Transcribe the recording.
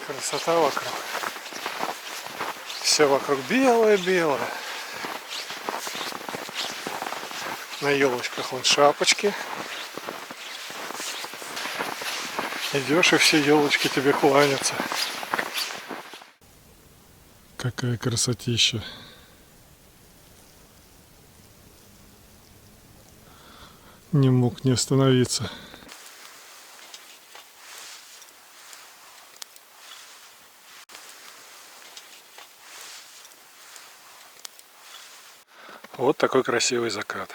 Красота вокруг. Все вокруг белое-белое. На елочках вон шапочки. Идешь, и все елочки тебе кланятся. Какая красотища. Не мог не остановиться. Вот такой красивый закат.